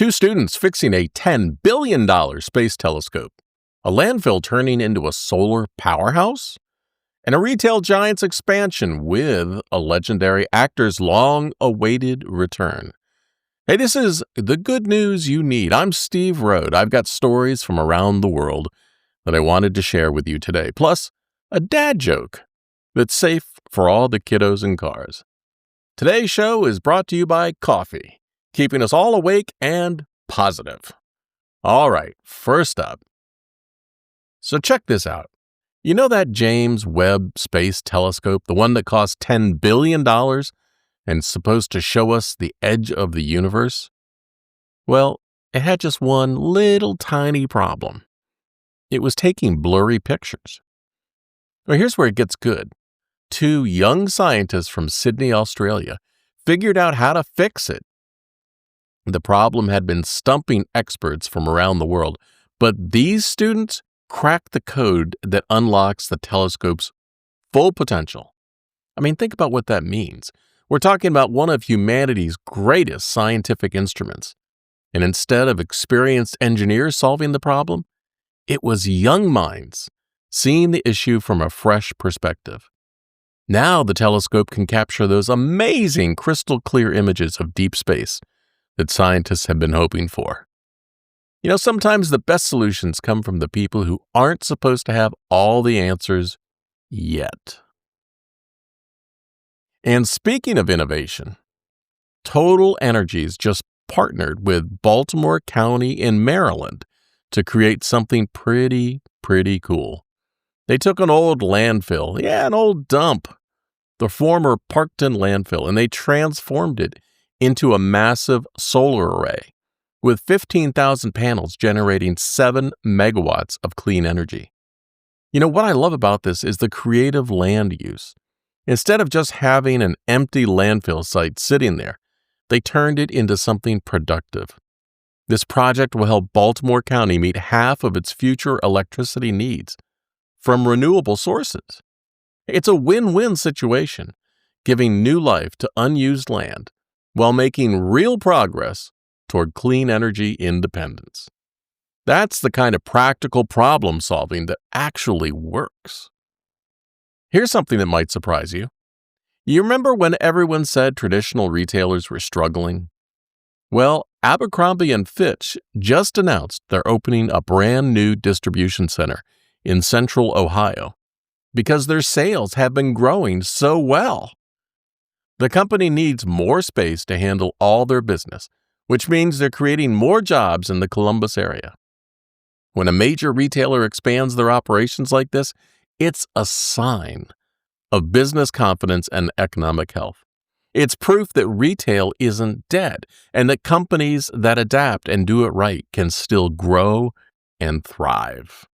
Two students fixing a $10 billion space telescope, a landfill turning into a solar powerhouse, and a retail giant's expansion with a legendary actor's long-awaited return. Hey, this is the good news you need. I'm Steve Rhode. I've got stories from around the world that I wanted to share with you today, plus a dad joke that's safe for all the kiddos in cars. Today's show is brought to you by coffee, keeping us all awake and positive. All right, first up. So check this out. You know that James Webb Space Telescope, the one that cost $10 billion and is supposed to show us the edge of the universe? Well, it had just one little tiny problem. It was taking blurry pictures. Well, here's where it gets good. Two young scientists from Sydney, Australia, figured out how to fix it. The problem had been stumping experts from around the world, but these students cracked the code that unlocks the telescope's full potential. I mean, think about what that means. We're talking about one of humanity's greatest scientific instruments. And instead of experienced engineers solving the problem, it was young minds seeing the issue from a fresh perspective. Now the telescope can capture those amazing crystal clear images of deep space that scientists have been hoping for. You know, sometimes the best solutions come from the people who aren't supposed to have all the answers yet. And speaking of innovation, Total Energies just partnered with Baltimore County in Maryland to create something pretty cool. They took an old landfill, an old dump, the former Parkton landfill, and they transformed it into a massive solar array with 15,000 panels generating 7 megawatts of clean energy. You know, what I love about this is the creative land use. Instead of just having an empty landfill site sitting there, they turned it into something productive. This project will help Baltimore County meet half of its future electricity needs from renewable sources. It's a win-win situation, giving new life to unused land while making real progress toward clean energy independence. That's the kind of practical problem solving that actually works. Here's something that might surprise you. You remember when everyone said traditional retailers were struggling? Well, Abercrombie & Fitch just announced they're opening a brand new distribution center in central Ohio because their sales have been growing so well. The company needs more space to handle all their business, which means they're creating more jobs in the Columbus area. When a major retailer expands their operations like this, it's a sign of business confidence and economic health. It's proof that retail isn't dead and that companies that adapt and do it right can still grow and thrive.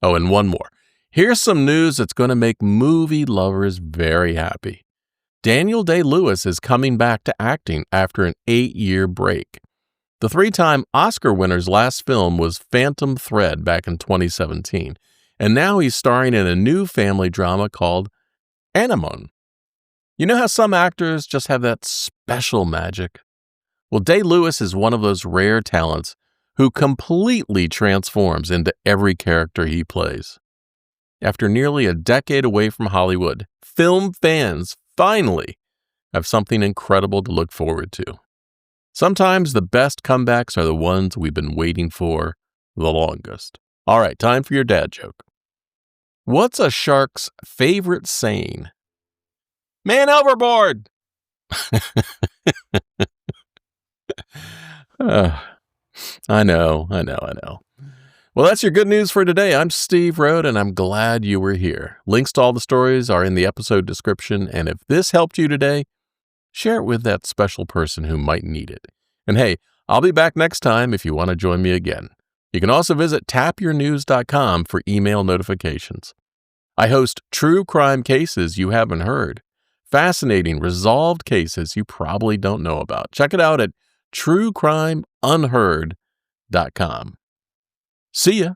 Oh, and one more. Here's some news that's going to make movie lovers very happy. Daniel Day-Lewis is coming back to acting after an 8-year break. The 3-time Oscar winner's last film was Phantom Thread back in 2017, and now he's starring in a new family drama called Anemone. You know how some actors just have that special magic? Well, Day-Lewis is one of those rare talents who completely transforms into every character he plays. After nearly a decade away from Hollywood, film fans finally have something incredible to look forward to. Sometimes the best comebacks are the ones we've been waiting for the longest. All right, time for your dad joke. What's a shark's favorite saying? Man overboard! I know. Well, that's your good news for today. I'm Steve Rhode, and I'm glad you were here. Links to all the stories are in the episode description, and if this helped you today, share it with that special person who might need it. And hey, I'll be back next time if you want to join me again. You can also visit tapyournews.com for email notifications. I host true crime cases you haven't heard. Fascinating, resolved cases you probably don't know about. Check it out at truecrimeunheard.com. See ya.